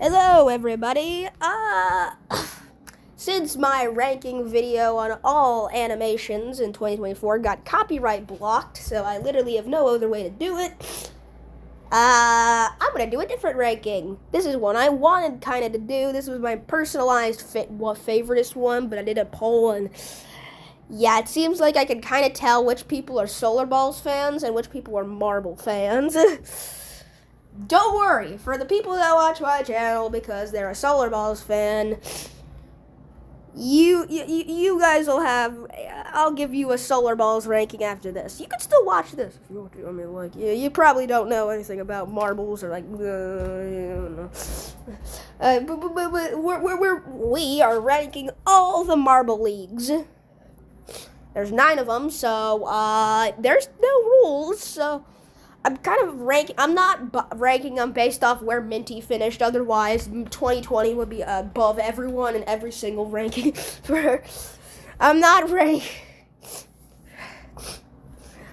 Hello, everybody. Since my ranking video on all animations in 2024 got copyright blocked, so I literally have no other way to do it, I'm gonna do a different ranking. This is one I wanted kind of to do. This was my personalized favoriteest one, but I did a poll, and yeah, it seems like I can kind of tell which people are Solar Balls fans and which people are Marble fans. Don't worry, for the people that watch my channel because they're a Solar Balls fan, you guys will have. I'll give you a Solar Balls ranking after this. You can still watch this if you want to. I mean, like, you probably don't know anything about marbles or like, but we are ranking all the marble leagues. There's 9 of them, so there's no rules. So I'm kind of ranking. I'm not ranking them based off where Minty finished. Otherwise, 2020 would be above everyone in every single ranking. I'm not ranking,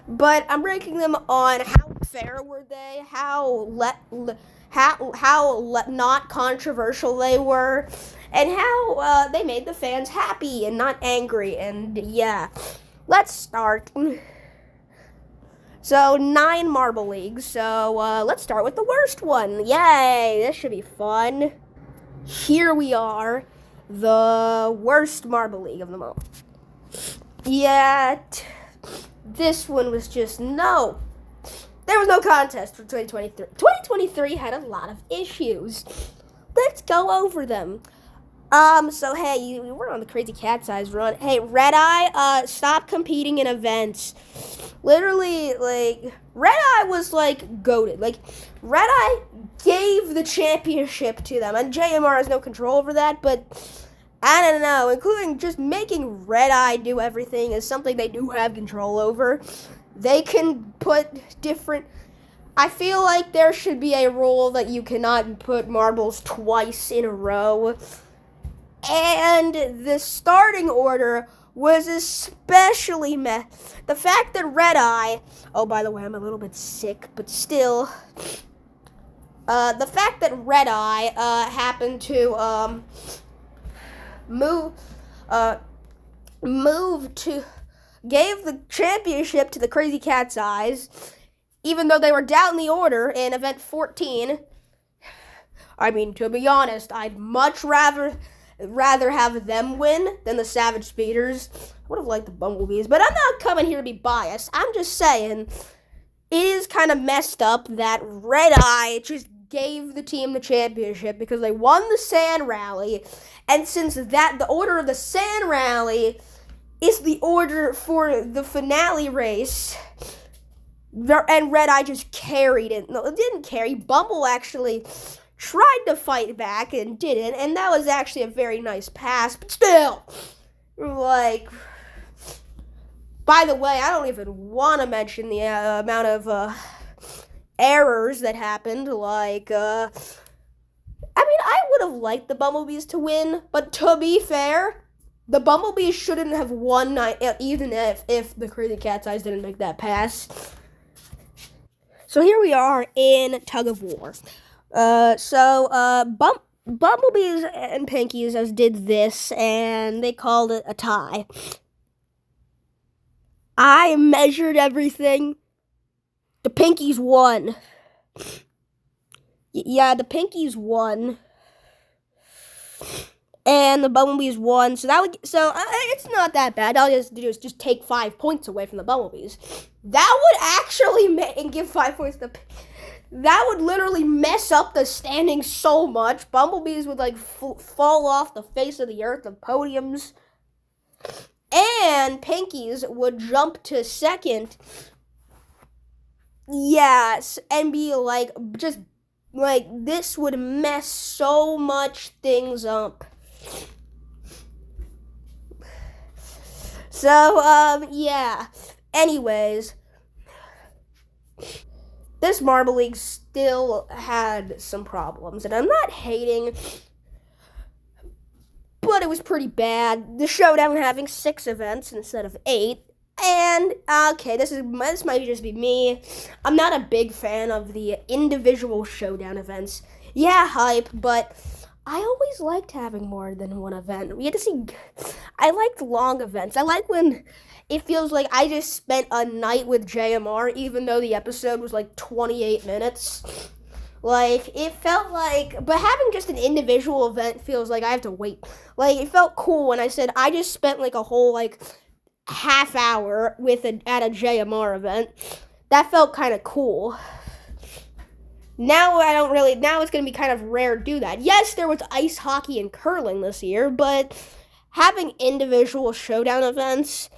but I'm ranking them on how fair were they, how not controversial they were, and how they made the fans happy and not angry. And yeah, let's start. So, 9 marble leagues. So, let's start with the worst one. Yay, this should be fun. Here we are, the worst marble league of them all. Yet, this one was just no. There was no contest for 2023. 2023 had a lot of issues. Let's go over them. So hey, we're on the Crazy Cat's Eyes run. Hey, Red Eye, stop competing in events. Literally, like, Red Eye was, like, goated. Like, Red Eye gave the championship to them, and JMR has no control over that, but I don't know, including just making Red Eye do everything is something they do have control over. They can put different. I feel like there should be a rule that you cannot put marbles twice in a row. And the starting order was especially the fact that Red Eye, oh, by the way, I'm a little bit sick, but still, the fact that Red Eye, happened to, gave the championship to the Crazy Cat's Eyes, even though they were down the order in event 14. I mean, to be honest, I'd much rather have them win than the Savage Speeders. I would have liked the Bumblebees, but I'm not coming here to be biased. I'm just saying, it is kind of messed up that Red Eye just gave the team the championship because they won the Sand Rally, and since the order of the Sand Rally is the order for the finale race, and Red Eye just carried it. No, it didn't carry. Bumble actually tried to fight back and didn't, and that was actually a very nice pass, but still, like, by the way, I don't even want to mention the amount of errors that happened, like, I mean, I would have liked the Bumblebees to win, but to be fair, the Bumblebees shouldn't have won, even if the Crazy Cat's Eyes didn't make that pass. So here we are in Tug of War. Bumblebees and Pinkies did this, and they called it a tie. I measured everything. The Pinkies won. Yeah, the Pinkies won. And the Bumblebees won, so it's not that bad. All you have to do is just take 5 points away from the Bumblebees. That would actually give 5 points to. That would literally mess up the standings so much. Bumblebees would, like, fall off the face of the earth of podiums. And Pinkies would jump to second. Yes, and be, like, just, like, this would mess so much things up. So, yeah. Anyways, this Marble League still had some problems, and I'm not hating, but it was pretty bad. The Showdown having 6 events instead of 8, And, okay, this might just be me. I'm not a big fan of the individual showdown events. Yeah, hype, but I always liked having more than one event. We had to see. I liked long events. I like when it feels like I just spent a night with JMR, even though the episode was like 28 minutes. Like, it felt like, but having just an individual event feels like I have to wait. Like, it felt cool when I said I just spent like a whole like half hour at a JMR event. That felt kind of cool. Now now it's going to be kind of rare to do that. Yes, there was ice hockey and curling this year, but having individual showdown events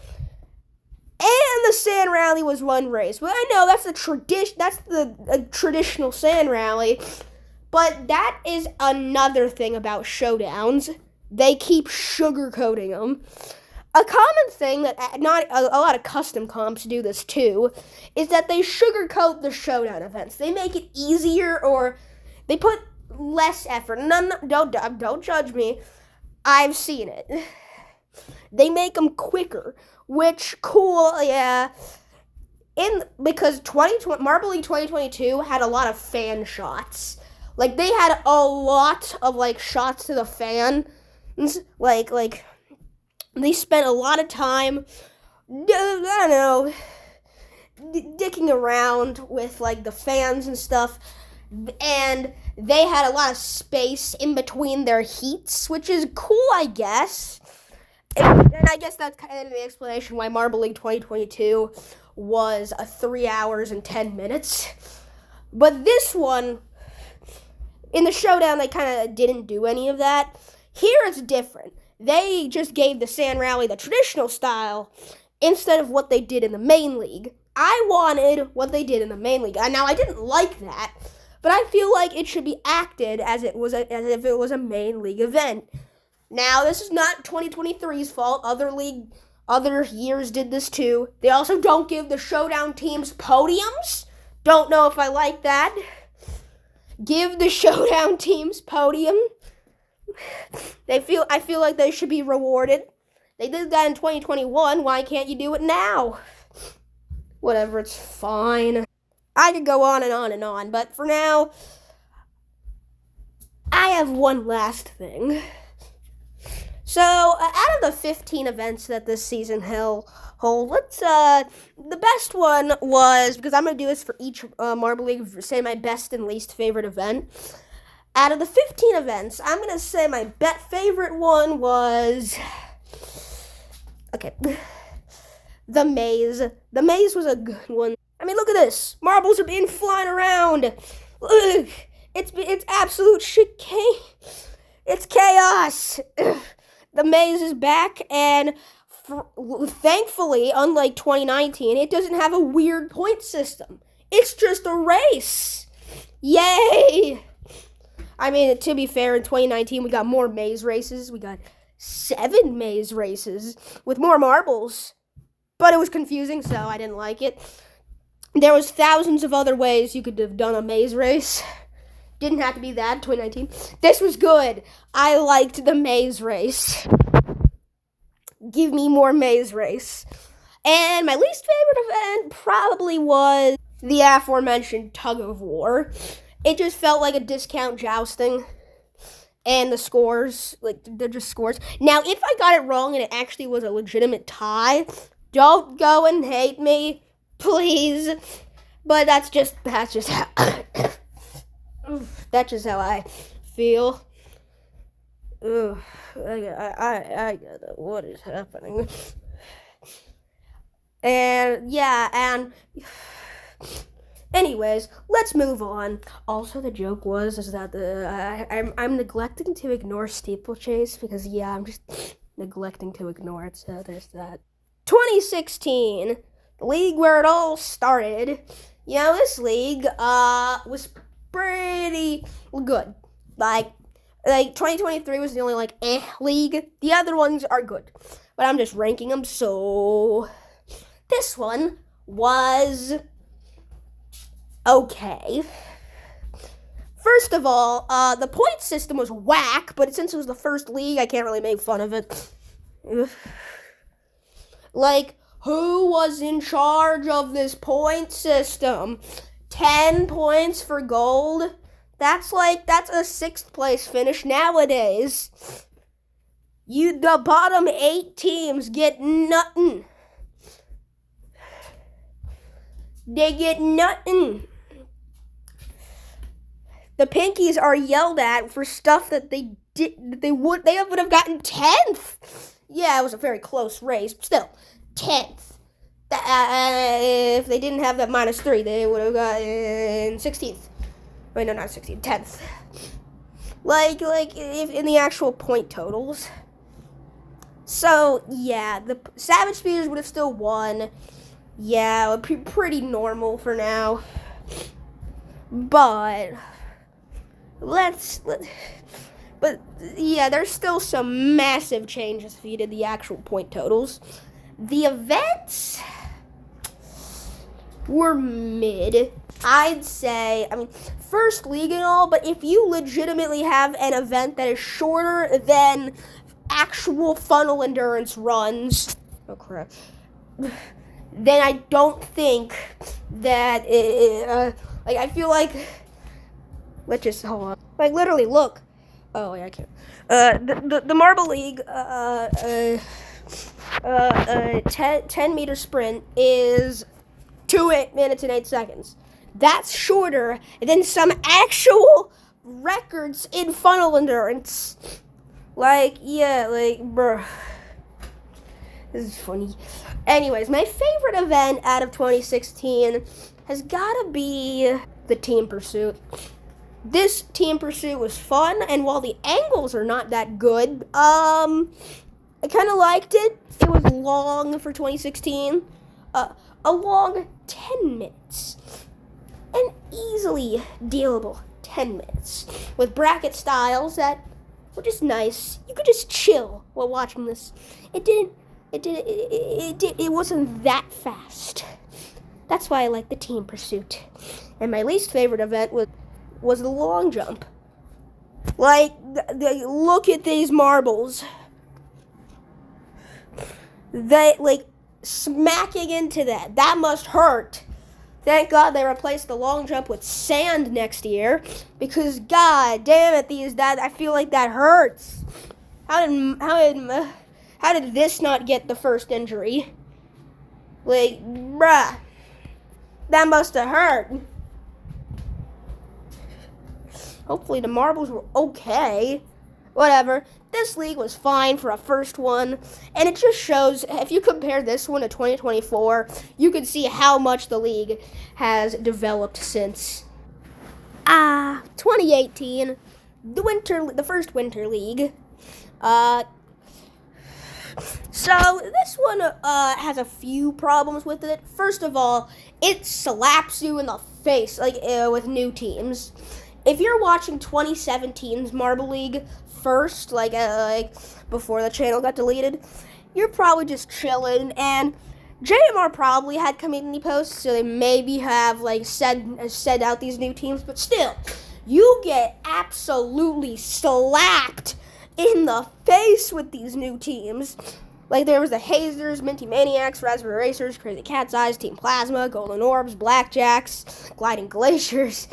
and the sand rally was one race. Well, I know that's the traditional sand rally, but that is another thing about showdowns. They keep sugarcoating them. A common thing that not a lot of custom comps do this too is that they sugarcoat the showdown events. They make it easier, or they put less effort. Don't judge me. I've seen it. They make them quicker, which cool, yeah. Because Marble League 2022 had a lot of fan shots. Like, they had a lot of like shots to the fans, like. They spent a lot of time, I don't know, dicking around with like the fans and stuff, and they had a lot of space in between their heats, which is cool, I guess. And I guess that's kind of the explanation why Marble League 2022 was 3 hours and 10 minutes. But this one, in the showdown, they kind of didn't do any of that. Here it's different. They just gave the sand rally the traditional style instead of what they did in the main league. I wanted what they did in the main league. Now, I didn't like that, but I feel like it should be acted as if it was a main league event. Now, this is not 2023's fault. Other years did this too. They also don't give the showdown teams podiums. Don't know if I like that. Give the showdown teams podium. I feel like they should be rewarded. They did that in 2021. Why can't you do it now? Whatever, it's fine. I could go on and on and on, but for now, I have one last thing. So, out of the 15 events that this season hold, the best one was, because I'm going to do this for each Marble League, say my best and least favorite event. Out of the 15 events, I'm going to say my favorite one was, okay, the maze. The maze was a good one. I mean, look at this. Marbles are being flying around. Look, it's absolute chicane. It's chaos. The maze is back, and thankfully, unlike 2019, it doesn't have a weird point system. It's just a race. Yay! I mean, to be fair, in 2019, we got more maze races. We got 7 maze races with more marbles. But it was confusing, so I didn't like it. There was thousands of other ways you could have done a maze race. Didn't have to be that, 2019. This was good. I liked the maze race. Give me more maze race. And my least favorite event probably was the aforementioned tug of war. It just felt like a discount jousting. And the scores, like, they're just scores. Now, if I got it wrong and it actually was a legitimate tie, don't go and hate me, please. But that's just how that's just how I feel. Ugh, I what is happening? And yeah, and anyways, let's move on. Also, the joke is that I'm neglecting to ignore steeplechase because I'm just neglecting to ignore it. So there's that. 2016, the league where it all started. This league was pretty good. Like 2023 was the only league. The other ones are good, but I'm just ranking them. So this one was okay. First of all, the point system was whack, but since it was the first league, I can't really make fun of it. Who was in charge of this point system? 10 points for gold, That's a 6th place finish nowadays. The bottom 8 teams get nothing. They get nothing. The Pinkies are yelled at for stuff that they would have gotten 10th. Yeah, it was a very close race, but still 10th. If they didn't have that -3, they would have gotten 16th. Wait, no, not 16th, 10th. Like if in the actual point totals. So yeah, the Savage Speeders would have still won. Yeah, it would be pretty normal for now. But but yeah, there's still some massive changes if you did the actual point totals. The events were mid, I'd say. I mean, first league and all, but if you legitimately have an event that is shorter than actual funnel endurance runs, oh crap, then I don't think that I feel like, let's just hold on. Like, literally, look. Oh, yeah, I can't. The Marble League 10-meter sprint is 2 minutes and 8 seconds. That's shorter than some actual records in funnel endurance. Bruh. This is funny. Anyways, my favorite event out of 2016 has gotta be the team pursuit. This team pursuit was fun, and while the angles are not that good, I kind of liked it. It was long for 2016. A long 10 minutes. An easily dealable 10 minutes. With bracket styles that were just nice. You could just chill while watching this. It wasn't that fast. That's why I like the team pursuit. And my least favorite event was the long jump. Look at these marbles. Smacking into that. That must hurt. Thank God they replaced the long jump with sand next year, because god damn it, I feel like that hurts. How did this not get the first injury? Bruh. That must have hurt. Hopefully the marbles were okay. Whatever. This league was fine for a first one. And it just shows, if you compare this one to 2024, you can see how much the league has developed since 2018. The first winter league. So this one has a few problems with it. First of all, it slaps you in the face with new teams. If you're watching 2017's Marble League first, before the channel got deleted, you're probably just chilling, and JMR probably had community posts, so they maybe have said out these new teams, but still, you get absolutely slapped in the face with these new teams. There was the Hazers, Minty Maniacs, Raspberry Racers, Crazy Cat's Eyes, Team Plasma, Golden Orbs, Blackjacks, Gliding Glaciers.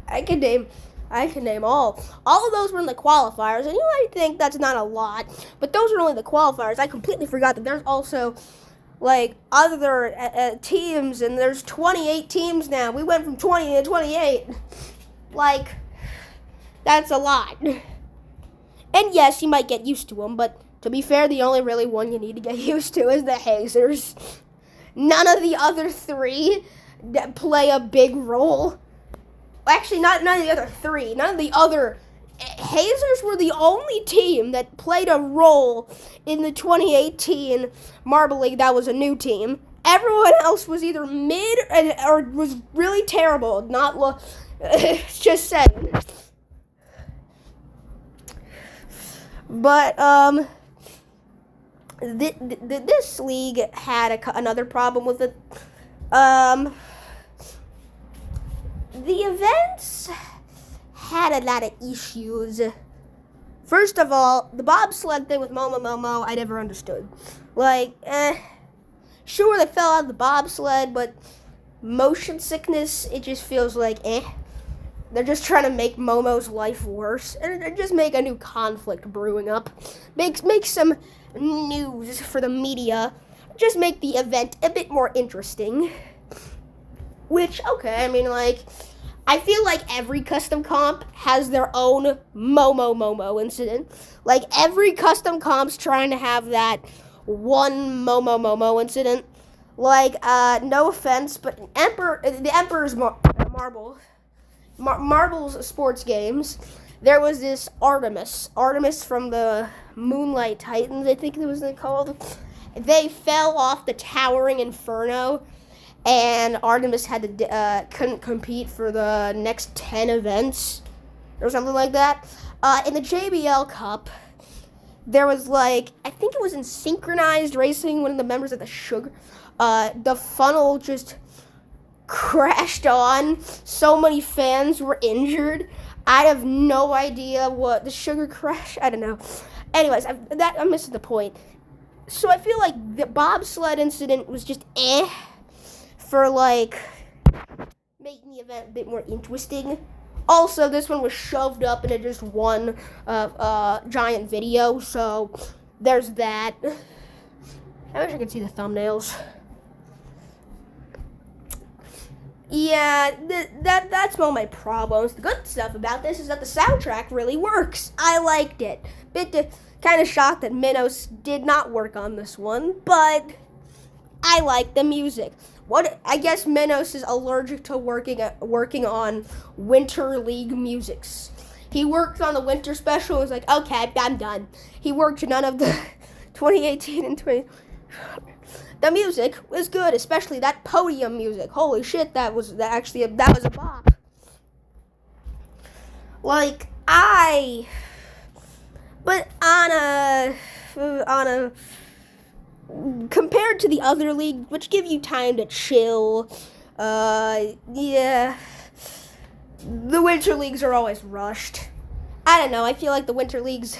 I can name all. All of those were in the qualifiers, and you might think that's not a lot, but those are only the qualifiers. I completely forgot that there's also other teams, and there's 28 teams now. We went from 20 to 28. That's a lot. And yes, you might get used to them, but to be fair, the only really one you need to get used to is the Hazers. None of the other three that play a big role. Actually, none of the other three. None of the other... Hazers were the only team that played a role in the 2018 Marble League that was a new team. Everyone else was either mid or was really terrible. Just saying. But, this league had another problem with it. The events had a lot of issues. First of all, the bobsled thing with Momo, I never understood. Sure, they fell out of the bobsled, but motion sickness, it just feels like They're just trying to make Momo's life worse, and just make a new conflict brewing up. Make some news for the media. Just make the event a bit more interesting. Which, okay, I mean, like, I feel like every custom comp has their own Momo incident. Like, every custom comp's trying to have that one Momo incident. Like, no offense, but the Emperor's Marbles sports games, there was this Artemis from the Moonlight Titans, I think it was called. They fell off the towering inferno, and Artemis had to couldn't compete for the next 10 events or something like that. In the JBL Cup, there was I think it was in synchronized racing, one of the members of the Sugar, the funnel just crashed on. So many fans were injured. I have no idea what the Sugar crash. I don't know. Anyways, I'm missing the point. So I feel like the bobsled incident was just for making the event a bit more interesting. Also, this one was shoved up into just one giant video, so there's that. I wish I could see the thumbnails. Yeah, that's one of my problems. The good stuff about this is that the soundtrack really works. I liked it. Kind of shocked that Minos did not work on this one, but I like the music. I guess Minos is allergic to working on Winter League musics. He worked on the Winter Special and was like, okay, I'm done. He worked none of the 2018 and 20... The music was good, especially that podium music. Holy shit, that was a bop. But on a compared to the other leagues, which give you time to chill, yeah, the Winter Leagues are always rushed. I don't know. I feel like the Winter Leagues,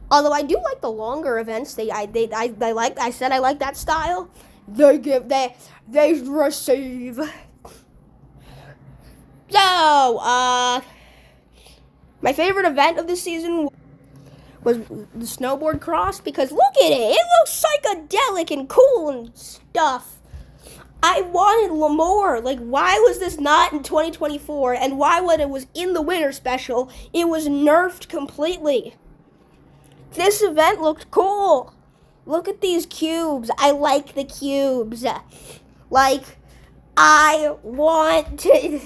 although I do like the longer events, I like that style. They receive. So, my favorite event of this season was the snowboard cross, because look at it. It looks psychedelic and cool and stuff. I wanted more. Why was this not in 2024? And why, when it was in the Winter Special, it was nerfed completely? This event looked cool. Look at these cubes. I like the cubes. I want to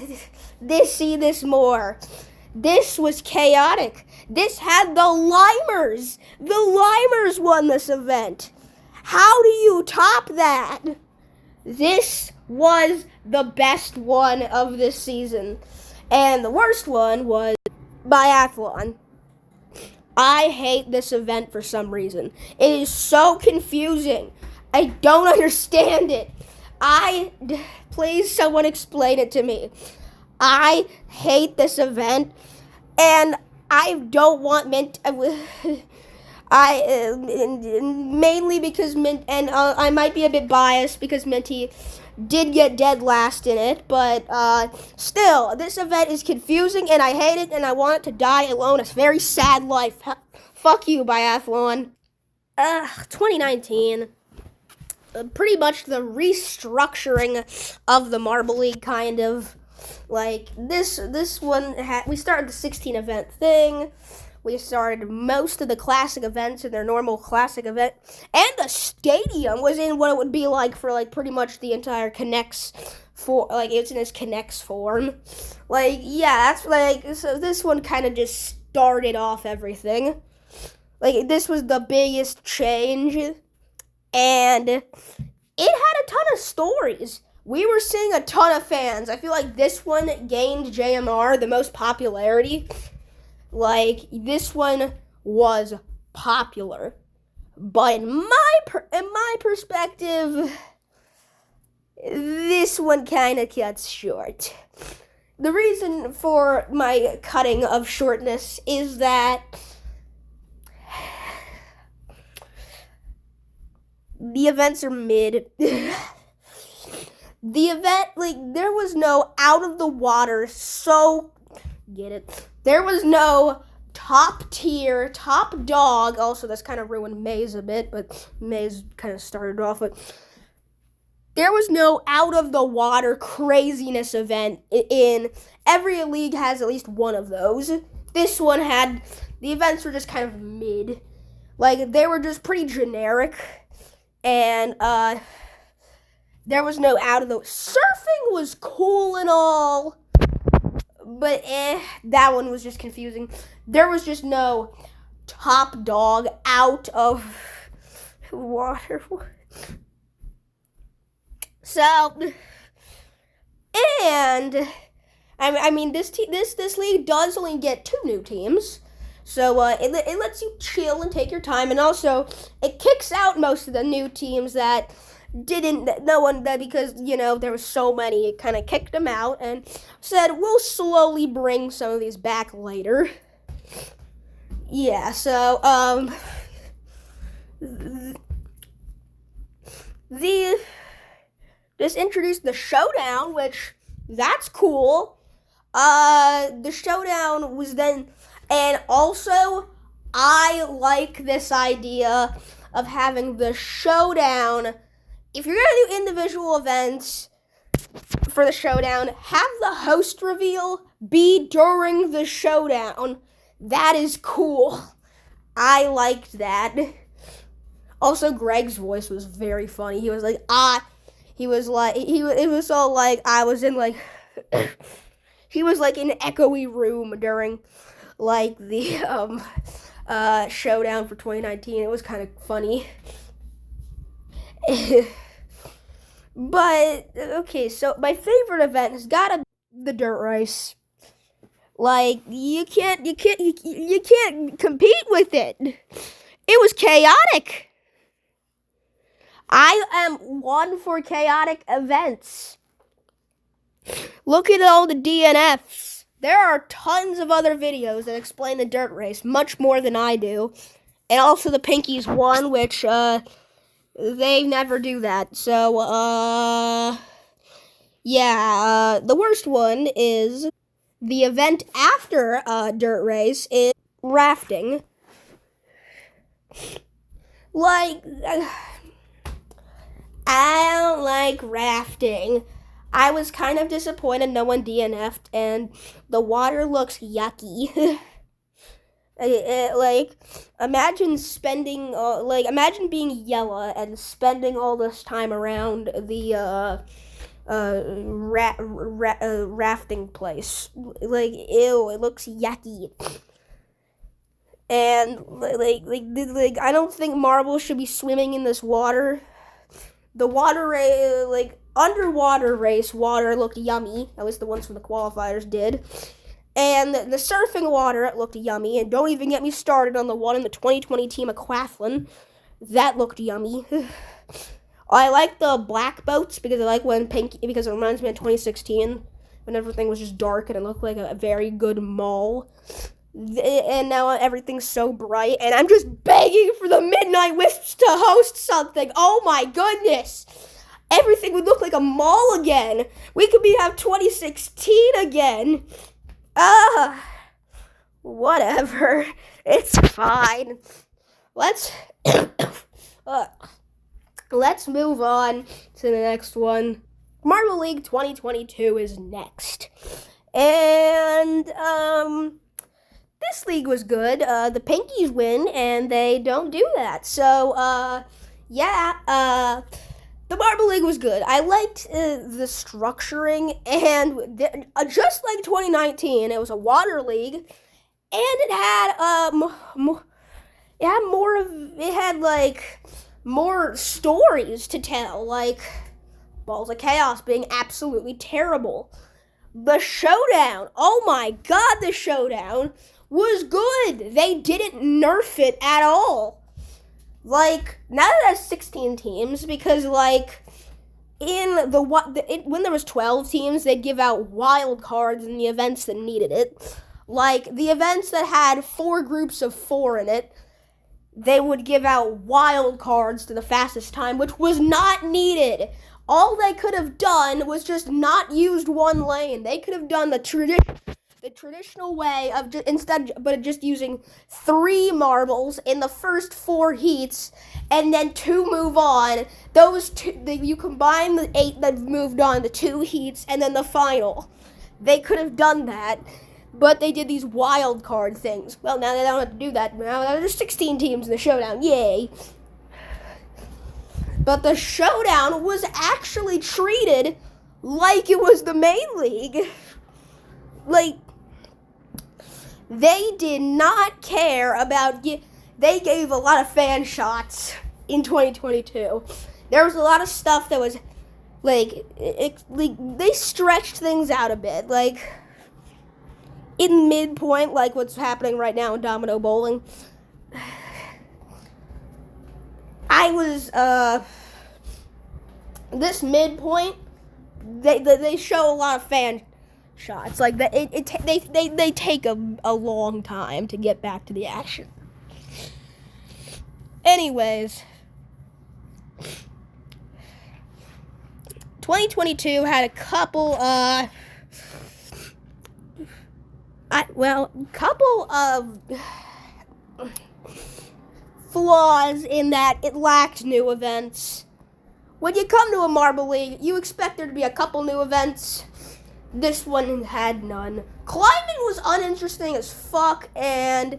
see this more. This was chaotic. This had the Limers. The Limers won this event. How do you top that? This was the best one of this season. And the worst one was Biathlon. I hate this event for some reason. It is so confusing. I don't understand it. Please someone explain it to me. I hate this event, and I don't want mainly because I might be a bit biased because Minty did get dead last in it, but still, this event is confusing, and I hate it, and I want it to die alone. It's a very sad life. Fuck you, Biathlon. 2019. Pretty much the restructuring of the Marble League, kind of. This one, we started the 16 event thing. We started most of the classic events in their normal classic event. And the stadium was in what it would be like for, pretty much the entire Connects it's in its Connects form. So this one kind of just started off everything. This was the biggest change. And it had a ton of stories. We were seeing a ton of fans. I feel like this one gained JMR the most popularity. This one was popular. But in my perspective, this one kind of cuts short. The reason for my cutting of shortness is that the events are mid. the event, like, there was no out of the water, so, get it, there was no top tier, top dog. Also, that's kind of ruined Maze a bit, but Maze kind of started off with. There was no out of the water craziness event. In every league has at least one of those. This one had, the events were just kind of mid. Like, they were just pretty generic. And there was no out of the, surfing was cool and all, but that one was just confusing. There was just no top dog out of water. So, and I mean, this league does only get 2 new teams, so it lets you chill and take your time, and also it kicks out most of the new teams that because, you know, there was so many, it kind of kicked them out and said, we'll slowly bring some of these back later. Yeah, so, this introduced the Showdown, which, that's cool. The Showdown was then, and also, I like this idea of having the Showdown. If you're going to do individual events for the Showdown, have the host reveal be during the Showdown. That is cool. I liked that. Also, Greg's voice was very funny. He was like, it was all like, I was in like, he was like in an echoey room during like the Showdown for 2019. It was kind of funny. But, okay, so my favorite event has gotta be the dirt race. Like, you can't compete with it. It was chaotic. I am one for chaotic events. Look at all the DNFs. There are tons of other videos that explain the dirt race, much more than I do. And also the Pinkies one, which, they never do that. So, yeah, the worst one is the event after dirt race is rafting. Like, I don't like rafting. I was kind of disappointed no one DNF'd, and the water looks yucky. Like, imagine being Yella and spending all this time around the rafting place. Like, ew, it looks yucky. And like I don't think Marble should be swimming in this water. The underwater race water looked yummy. At least the ones from the qualifiers did. And the surfing water looked yummy. And don't even get me started on the one in the 2020 team of Aquathlon. That looked yummy. I like the black boats because because it reminds me of 2016 when everything was just dark and it looked like a very good mall. And now everything's so bright. And I'm just begging for the Midnight Wisps to host something. Oh my goodness. Everything would look like a mall again. We could have 2016 again. Whatever. It's fine. Let's move on to the next one. Marble League 2022 is next. And, this league was good. The Pinkies win, and they don't do that. So, the Marble League was good. I liked the structuring, and just like 2019, it was a water league, and it had more stories to tell, like Balls of Chaos being absolutely terrible. The Showdown, oh my god, the Showdown was good. They didn't nerf it at all. Like, now that it has 16 teams, because, like, when there was 12 teams, they'd give out wild cards in the events that needed it. Like, the events that had 4 groups of 4 in it, they would give out wild cards to the fastest time, which was not needed. All they could have done was just not used one lane. They could have done the traditional way of just using 3 marbles in the first 4 heats, and then 2 move on. Those two, you combine the 8 that moved on, the 2 heats, and then the final. They could have done that, but they did these wild card things. Well, now they don't have to do that. Now there's 16 teams in the showdown. Yay! But the showdown was actually treated like it was the main league. Like, they did not care about. They gave a lot of fan shots in 2022. There was a lot of stuff that was like they stretched things out a bit, like in midpoint, like what's happening right now in Domino Bowling. I was this midpoint. They show a lot of fan shots. Like they take a long time to get back to the action. Anyways, 2022 had a couple couple of flaws in that it lacked new events. When you come to a Marble League, you expect there to be a couple new events. This one had none. Climbing was uninteresting as fuck, and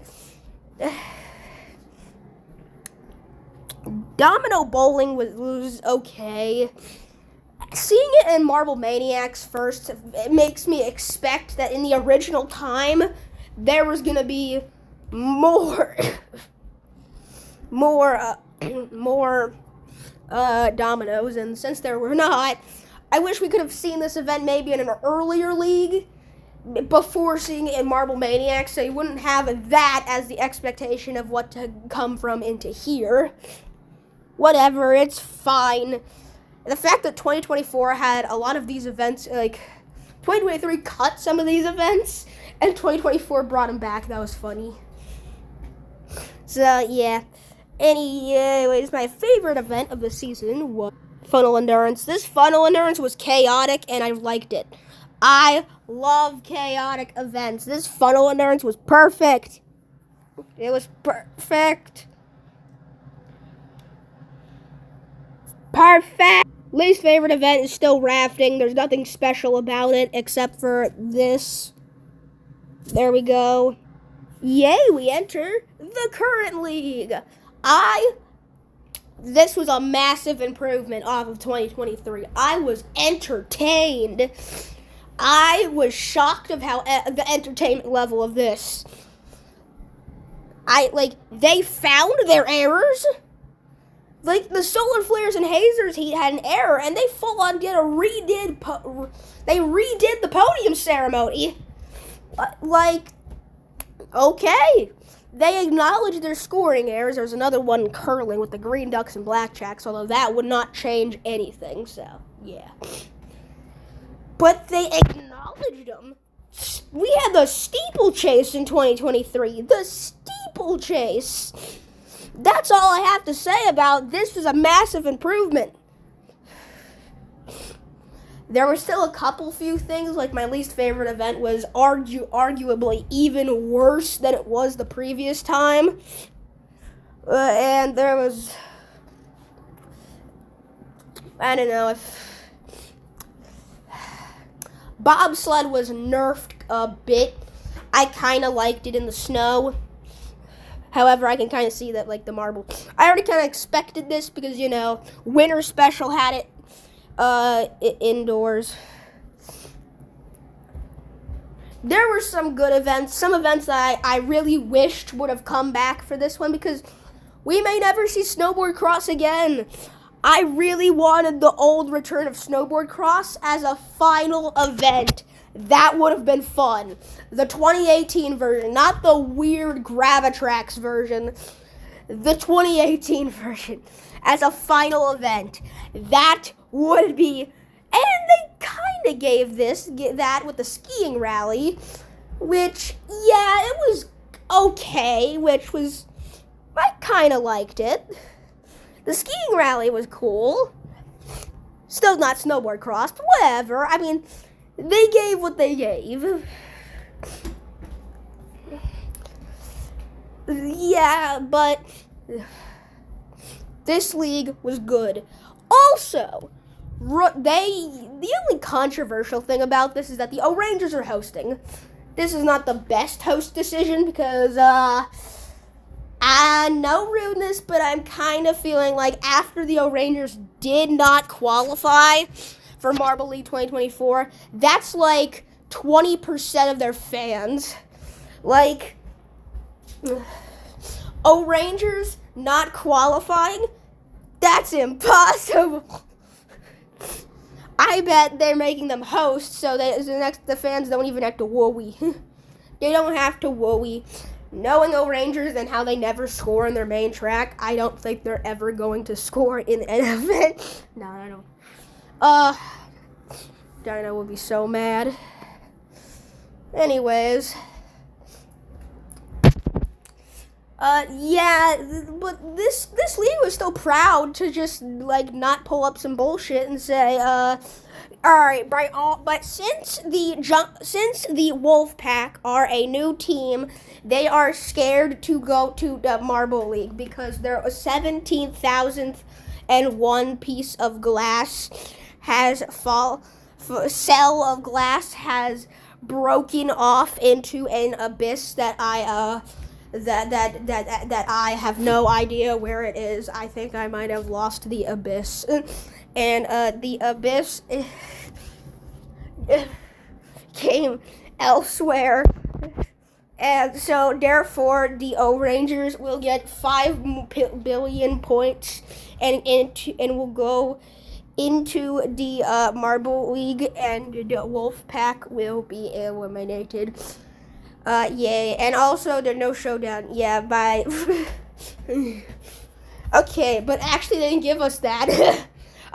Domino Bowling was okay. Seeing it in Marble Maniacs first, it makes me expect that in the original time, there was gonna be more dominoes, and since there were not, I wish we could have seen this event maybe in an earlier league before seeing it in Marble Maniacs, so you wouldn't have that as the expectation of what to come from into here. Whatever, it's fine. The fact that 2024 had a lot of these events, like 2023 cut some of these events, and 2024 brought them back, that was funny. So, yeah. Anyways, my favorite event of the season was Funnel Endurance. This Funnel Endurance was chaotic, and I liked it. I love chaotic events. This Funnel Endurance was perfect. It was perfect. Perfect. Least favorite event is still rafting. There's nothing special about it except for this. There we go. Yay, we enter the current league. This was a massive improvement off of 2023. I was entertained. I was shocked of how the entertainment level of this. They found their errors. Like, the Solar Flares and Hazers Heat had an error, and they full on they redid the podium ceremony. Okay. They acknowledged their scoring errors. There's another one in curling with the Green Ducks and Blackjacks, although that would not change anything, so, yeah. But they acknowledged them. We had the steeplechase in 2023. The steeplechase. That's all I have to say about this. Was a massive improvement. There were still a few things, like my least favorite event was arguably even worse than it was the previous time. And there was, I don't know, if bobsled was nerfed a bit. I kind of liked it in the snow. However, I can kind of see that, like, the marble. I already kind of expected this because, Winter Special had it indoors. There were some good events. Some events that I really wished would have come back for this one because we may never see Snowboard Cross again. I really wanted the old return of Snowboard Cross as a final event. That would have been fun. The 2018 version, not the weird Gravitrax version. The 2018 version as a final event. That would be, and they kind of gave that with the skiing rally, which, yeah, it was okay, I kind of liked it. The skiing rally was cool. Still not snowboard cross, but whatever. I mean, they gave what they gave. Yeah, but this league was good. Also, the only controversial thing about this is that the O'Rangers are hosting. This is not the best host decision because, no rudeness, but I'm kind of feeling like after the O'Rangers did not qualify for Marble League 2024, that's like 20% of their fans. Like, O'Rangers not qualifying? That's impossible. I bet they're making them host so that the fans don't even have to worry. They don't have to worry. Knowing O'Rangers and how they never score in their main track, I don't think they're ever going to score in an event. No, I don't. Dino would be so mad. Anyways. Yeah, but this league was still proud to just, like, not pull up some bullshit and say, alright, but since the Wolfpack are a new team, they are scared to go to the Marble League because their 17,001 piece of glass cell of glass has broken off into an abyss that I have no idea where it is. I think I might have lost the abyss. And the abyss came elsewhere. And so, therefore, the O'Rangers will get 5 billion points and will go into the Marble League, and the Wolfpack will be eliminated. Yay. And also, the no showdown. Yeah, bye. Okay, but actually, they didn't give us that.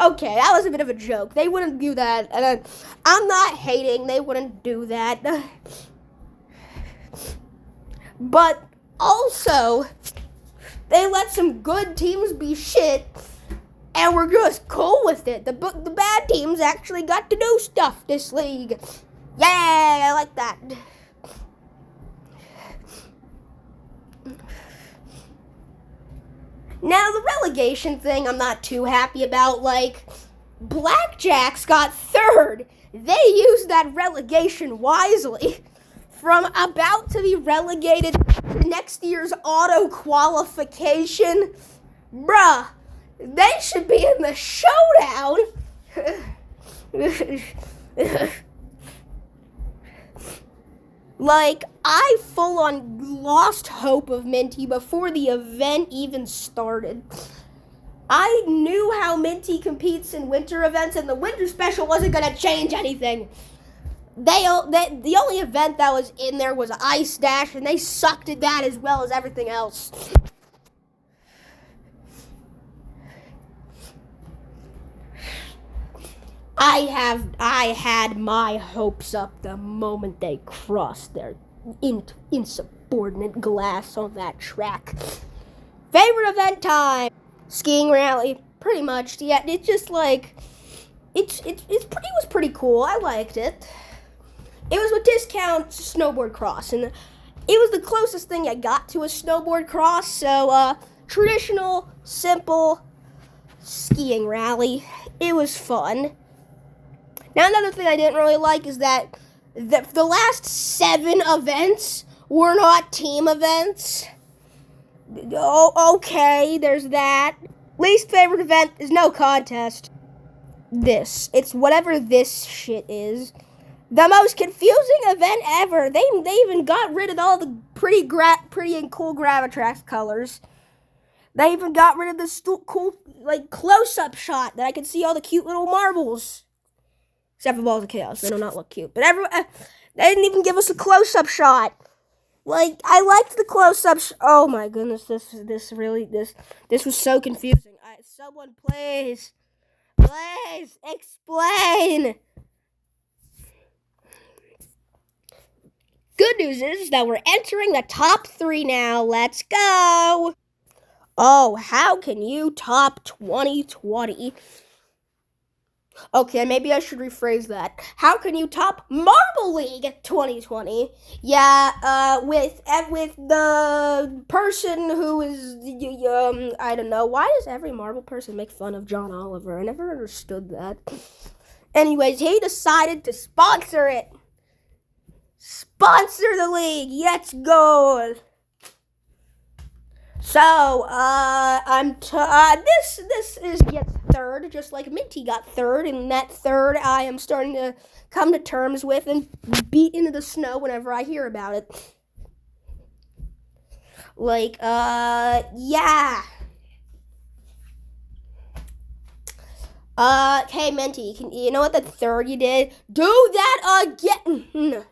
Okay, that was a bit of a joke. They wouldn't do that. And I'm not hating. They wouldn't do that. But also, they let some good teams be shit, and we're just cool with it. The bad teams actually got to do stuff this league. Yay, I like that. Now, the relegation thing I'm not too happy about. Like, Blackjacks got 3rd. They used that relegation wisely. From about to be relegated to next year's auto qualification. Bruh, they should be in the showdown. Like, I full-on lost hope of Minty before the event even started. I knew how Minty competes in winter events, and the winter special wasn't going to change anything. The only event that was in there was Ice Dash, and they sucked at that as well as everything else. I had my hopes up the moment they crossed their insubordinate glass on that track. Favorite event time? Skiing rally, pretty much. Yeah, it's just like it was pretty cool. I liked it. It was with discount snowboard cross, and it was the closest thing I got to a snowboard cross. So traditional, simple skiing rally. It was fun. Now, another thing I didn't really like is that the last 7 events were not team events. Oh, okay, there's that. Least favorite event is no contest. It's whatever this shit is. The most confusing event ever. They even got rid of all the pretty and cool Gravitrax colors. They even got rid of this cool, like, close-up shot that I could see all the cute little marbles. Except for Balls of Chaos. They do not look cute. But they didn't even give us a close-up shot. Like, I liked the close-up oh my goodness, this was so confusing. Someone please explain. Good news is that we're entering the top 3 now. Let's go. Oh, how can you top 2020? Okay, maybe I should rephrase that. How can you top Marble League 2020? Yeah, with the person who is I don't know. Why does every Marble person make fun of John Oliver? I never understood that. Anyways, he decided to sponsor it. Sponsor the league. Let's go. So, this is yet third, just like Minty got third, and that third I am starting to come to terms with and beat into the snow whenever I hear about it. Like, yeah. Hey, Minty, you know what the third you did? Do that again!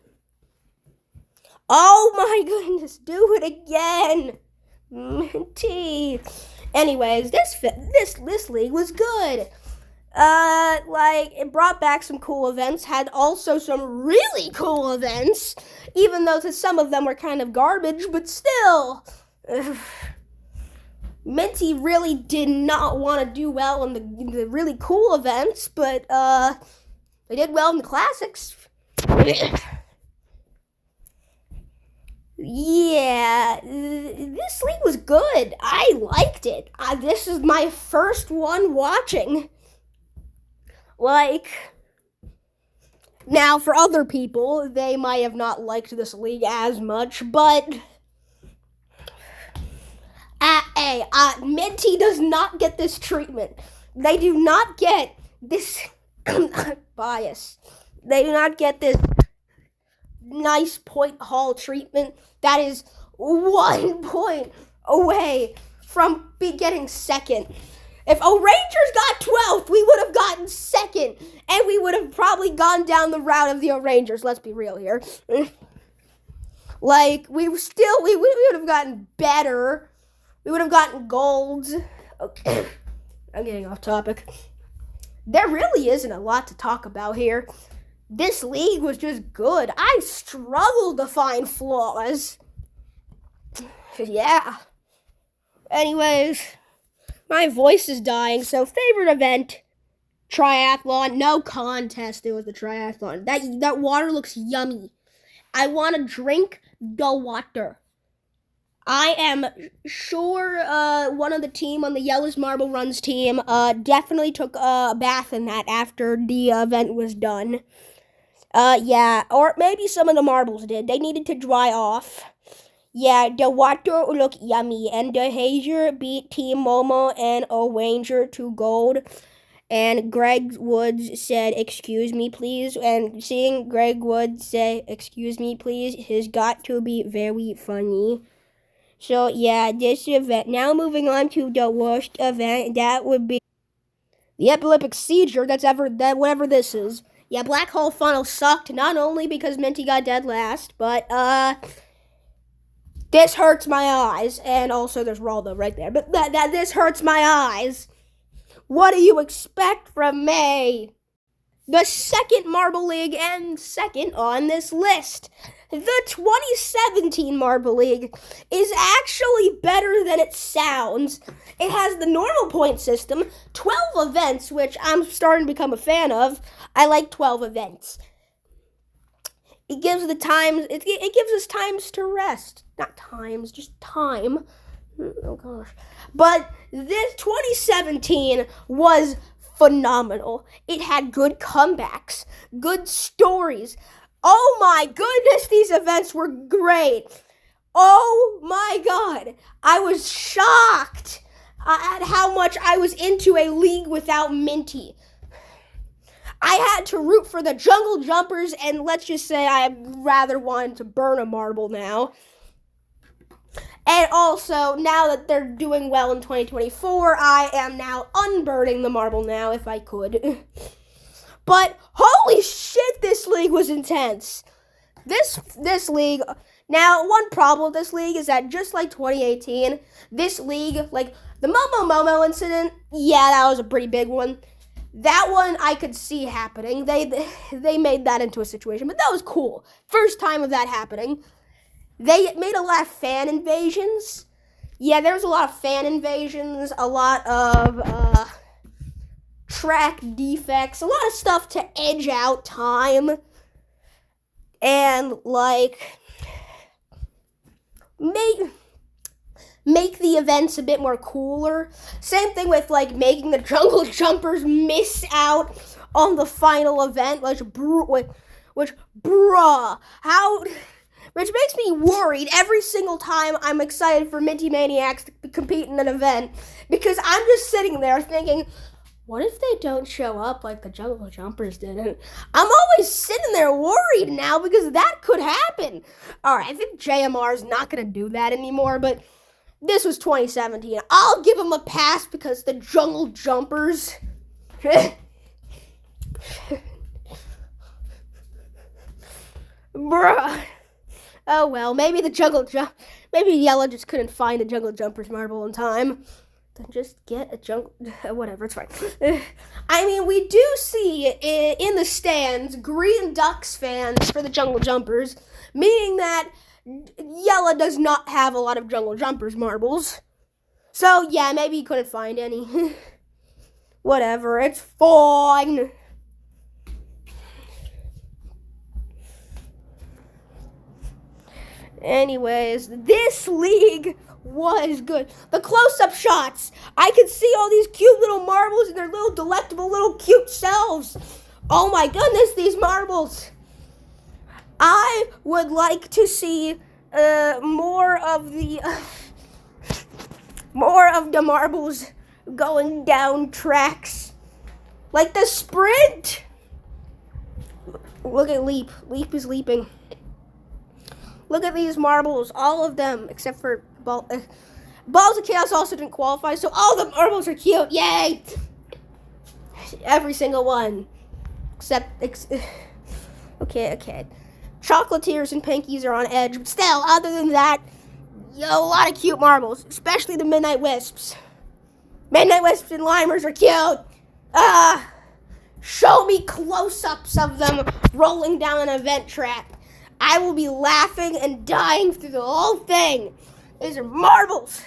Oh my goodness, do it again! Minty. Anyways, this league was good. Like, it brought back some cool events, had also some really cool events, even though some of them were kind of garbage, but still. Minty really did not want to do well in the really cool events, but they did well in the classics. Yeah, this league was good. I liked it. This is my first one watching. Like, now for other people, they might have not liked this league as much, but Minty does not get this treatment. They do not get this bias. They do not get this nice point haul treatment that is 1 point away from getting second. If O'Rangers got 12th, we would have gotten second, and we would have probably gone down the route of the O'Rangers. Let's be real here. Like, we would have gotten better. We would have gotten golds. Okay, I'm getting off topic. There really isn't a lot to talk about here. This league was just good. I struggled to find flaws. Yeah. Anyways, my voice is dying, so favorite event, triathlon. No contest, it was the triathlon. That water looks yummy. I want to drink the water. I am sure one of the team on the Yellows Marble Runs team definitely took a bath in that after the event was done. Yeah, or maybe some of the marbles did. They needed to dry off. Yeah, the water looked yummy, and the Hazer beat Team Momo and O'Ranger to gold. And Greg Woods said, "Excuse me, please." And seeing Greg Woods say, "Excuse me, please," has got to be very funny. So yeah, this event. Now moving on to the worst event, that would be the epileptic seizure. Whatever this is. Yeah, Black Hole Funnel sucked, not only because Minty got dead last, but this hurts my eyes, and also there's Raldo right there. But this hurts my eyes. What do you expect from me? The second Marble League and second on this list. The 2017 Marble League is actually better than it sounds. It has the normal point system, 12 events, which I'm starting to become a fan of. I like 12 events. It gives the times. It gives us times to rest. Not times, just time. Oh gosh. But this 2017 was phenomenal. It had good comebacks, good stories. Oh my goodness, these events were great. Oh my god, I was shocked at how much I was into a league without Minty. I had to root for the Jungle Jumpers, and let's just say I rather wanted to burn a marble now. And also, now that they're doing well in 2024, I am now unburning the marble now if I could. But holy shit, this league was intense. This league. Now, one problem with this league is that just like 2018, this league, like the Momo incident, yeah, that was a pretty big one. That one I could see happening. They made that into a situation, but that was cool. First time of that happening. They made a lot of fan invasions. Yeah, there was a lot of fan invasions, a lot of track defects, a lot of stuff to edge out time, and like make the events a bit more cooler. Same thing with like making the jungle jumpers miss out on the final event, which makes me worried every single time I'm excited for Minty Maniacs to compete in an event, because I'm just sitting there thinking, what if they don't show up like the jungle jumpers didn't? I'm always sitting there worried now because that could happen. Alright, I think JMR is not going to do that anymore, but this was 2017. I'll give him a pass because the jungle jumpers... Bruh. Oh well, maybe maybe Yellow just couldn't find a jungle jumpers marble in time. Then just get a jungle... Whatever, it's fine. I mean, we do see in the stands Green Ducks fans for the jungle jumpers, meaning that Yellow does not have a lot of jungle jumpers marbles. So, yeah, maybe he couldn't find any. Whatever, it's fine. Anyways, this league was good. The close-up shots. I could see all these cute little marbles and their little delectable little cute selves. Oh my goodness, these marbles. I would like to see more of the marbles going down tracks. Like the sprint. Look at Leap. Leap is leaping. Look at these marbles, all of them, except for Balls of Chaos also didn't qualify, so all the marbles are cute. Yay! Every single one. Okay. Chocolatiers and Pinkies are on edge, but still, other than that, a lot of cute marbles, especially the Midnight Wisps. Midnight Wisps and Limers are cute. Show me close-ups of them rolling down an event track. I will be laughing and dying through the whole thing. These are marbles.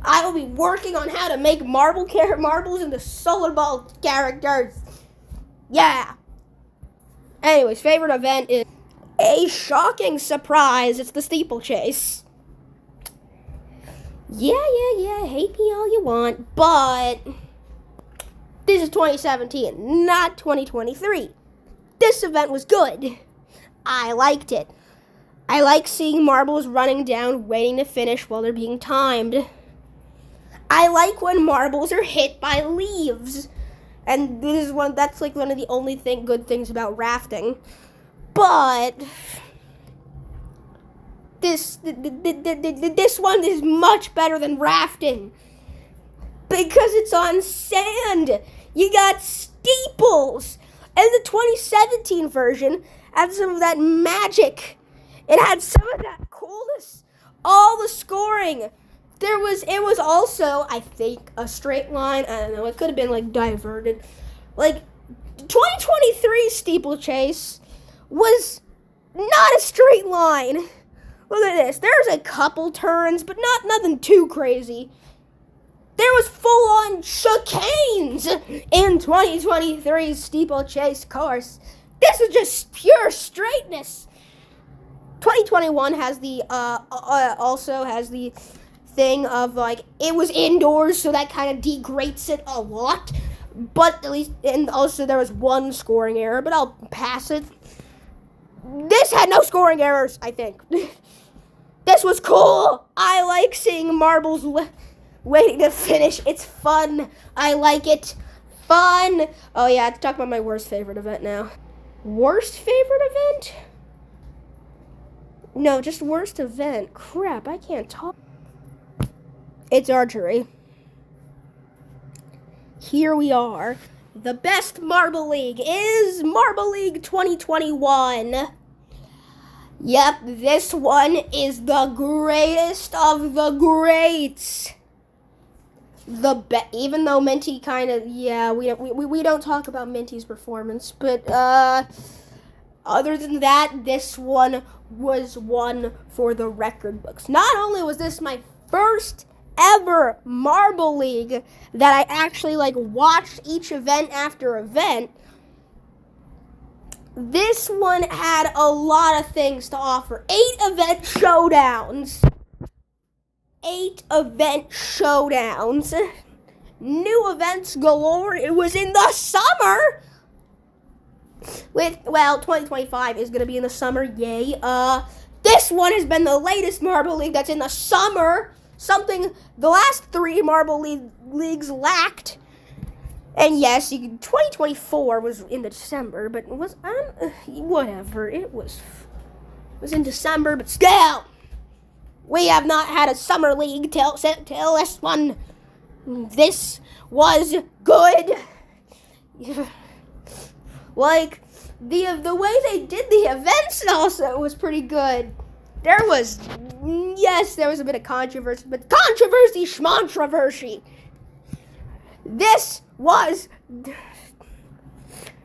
I will be working on how to make marbles into Solar Ball characters. Yeah. Anyways, favorite event is a shocking surprise. It's the steeplechase. Yeah. Hate me all you want, but this is 2017, not 2023. This event was good. I liked it. I like seeing marbles running down, waiting to finish while they're being timed. I like when marbles are hit by leaves. And that's like one of the only good things about rafting. But this one is much better than rafting. Because it's on sand. You got steeples. And the 2017 version had some of that magic. It had some of that coolness. All the scoring. It was also, I think, a straight line. I don't know. It could have been, like, diverted. Like, 2023 steeplechase was not a straight line. Look at this. There's a couple turns, but nothing too crazy. There was full-on chicanes in 2023's steeplechase course. This is just pure straightness. 2021 has the also has the thing of like it was indoors, so that kind of degrades it a lot. But at least, and also there was one scoring error, but I'll pass it. This had no scoring errors, I think. This was cool. I like seeing marbles waiting to finish. It's fun. I like it. Fun. Oh yeah, I have to talk about my worst favorite event now. Worst favorite event? No, just worst event. Crap, I can't talk. It's archery. Here we are. The best Marble League is Marble League 2021. Yep, this one is the greatest of the greats. Even though Minty kind of, we don't talk about Minty's performance, but other than that, this one was one for the record books. Not only was this my first ever Marble League that I actually like watched each event after event, this one had a lot of things to offer. 8 event showdowns. 8 event showdowns. New events galore. It was in the summer. 2025 is going to be in the summer. Yay. This one has been the latest Marble League that's in the summer. Something the last 3 Marble Leagues lacked. And yes, 2024 was in December, but it was whatever. It was in December, but still, we have not had a summer league till this one. This was good. Like the way they did the events also was pretty good. There was a bit of controversy, but controversy schmontroversy. This was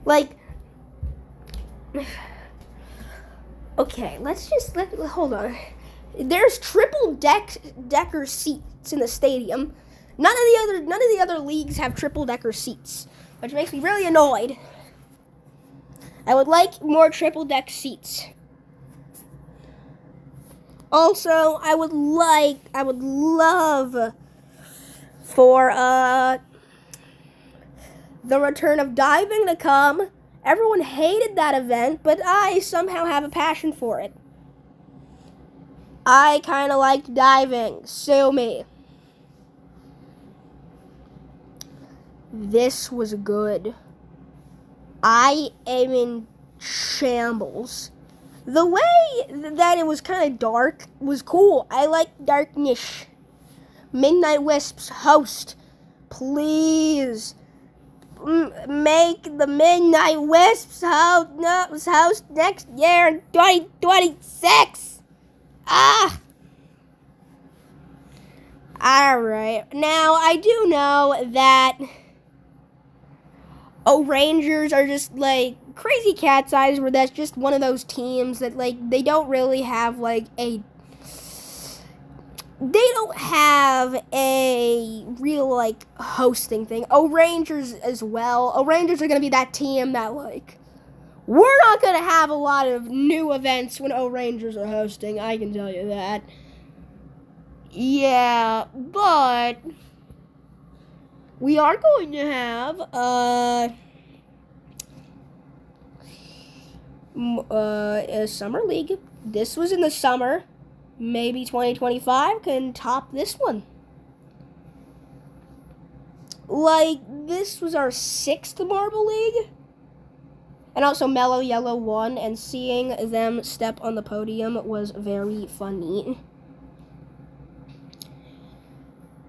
like, okay, hold on. There's triple decker seats in the stadium. None of the other leagues have triple decker seats, which makes me really annoyed. I would like more triple deck seats. Also, I would love for the return of diving to come. Everyone hated that event, but I somehow have a passion for it. I kind of liked diving. Sue me. This was good. I am in shambles. The way that it was kind of dark was cool. I like darkness. Midnight Wisps host. Please. Make the Midnight Wisps host next year in 2026. Alright. Now, I do know that Rangers are just like Crazy Cat's Eyes, where that's just one of those teams that like they don't really have they don't have a real like hosting thing. Rangers as well. Rangers are gonna be that team that like we're not gonna have a lot of new events when Rangers are hosting. I can tell you that. Yeah, but we are going to have a summer league. This was in the summer. Maybe 2025 can top this one. Like, this was our 6th Marble League. And also Mellow Yellow won, and seeing them step on the podium was very funny.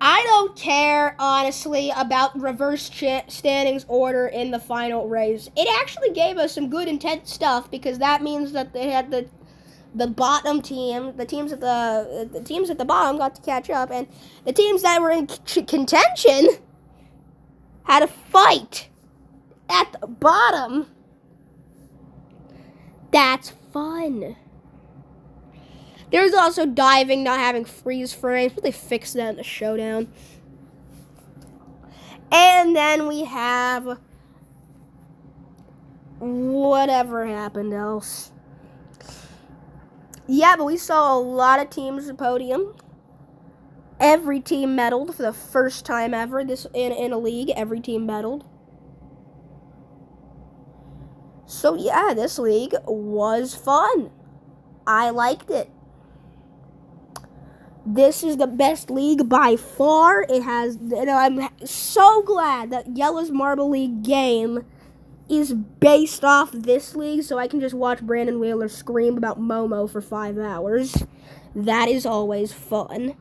I don't care, honestly, about reverse standings order in the final race. It actually gave us some good intense stuff, because that means that they had the bottom team, the teams at the bottom got to catch up, and the teams that were in contention had a fight at the bottom. That's fun. There's also diving not having freeze frames, but they fixed that in the showdown. And then we have whatever happened else. Yeah, but we saw a lot of teams at the podium. Every team medaled for the first time ever in a league. Every team medaled. So yeah, this league was fun. I liked it. This is the best league by far. It has, I'm so glad that Yellow's Marble League game is based off this league, so I can just watch Brandon Wheeler scream about Momo for 5 hours. That is always fun.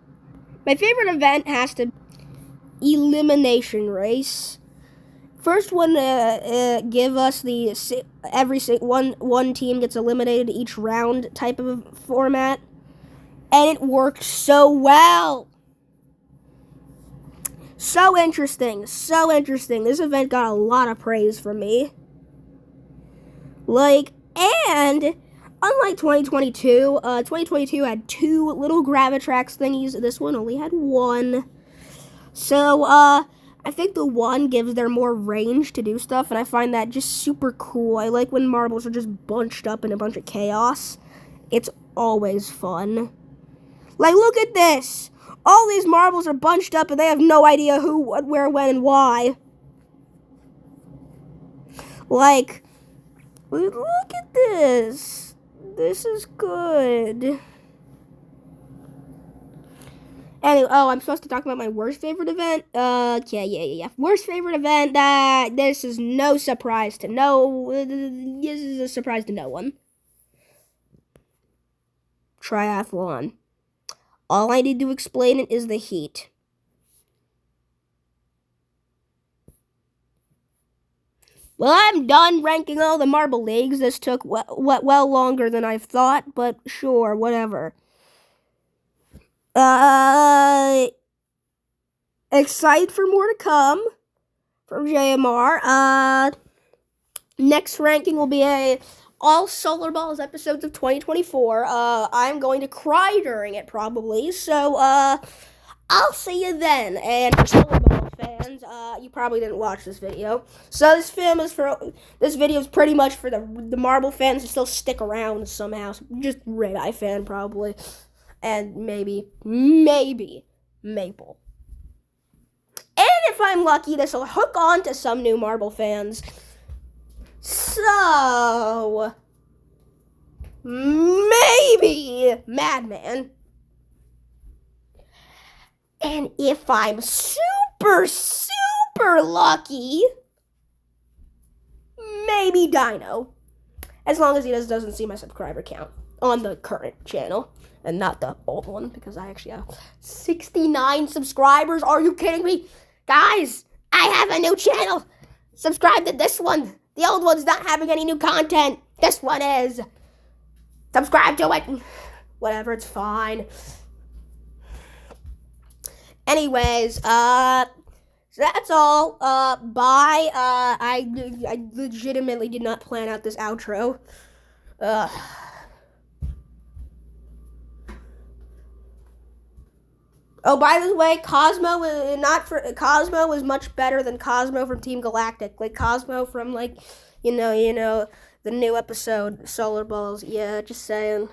My favorite event has to be Elimination Race. First one give us the one team gets eliminated each round type of format, and it worked so well. So interesting. This event got a lot of praise from me. And unlike 2022, 2022 had 2 little Gravitrax thingies. This one only had 1. So, I think the 1 gives them more range to do stuff, and I find that just super cool. I like when marbles are just bunched up in a bunch of chaos. It's always fun. Like, look at this! All these marbles are bunched up, and they have no idea who, what, where, when, and why. Like, look at this. This is good. Anyway, I'm supposed to talk about my worst favorite event? Yeah. Worst favorite event, this is no surprise to this is a surprise to no one. Triathlon. All I need to explain it is the heat. Well, I'm done ranking all the marble leagues. This took well longer than I thought, but sure, whatever. Excited for more to come from JMR. Next ranking will be all Solar Balls episodes of 2024. I'm going to cry during it probably, so I'll see you then. And for Solar Ball fans, you probably didn't watch this video, so this video is pretty much for the Marble fans to still stick around somehow. Just Red Eye fan probably, and maybe Maple. And if I'm lucky, this will hook on to some new Marble fans. So, maybe Madman. And if I'm super lucky, maybe Dino. As long as he doesn't see my subscriber count on the current channel and not the old one, because I actually have 69 subscribers. Are you kidding me? Guys, I have a new channel. Subscribe to this one. The old one's not having any new content. This one is. Subscribe to it. Whatever, it's fine. Anyways, so that's all. Bye. I legitimately did not plan out this outro. Oh, by the way, Cosmo was much better than Cosmo from Team Galactic. Like Cosmo from the new episode Solar Balls. Yeah, just saying.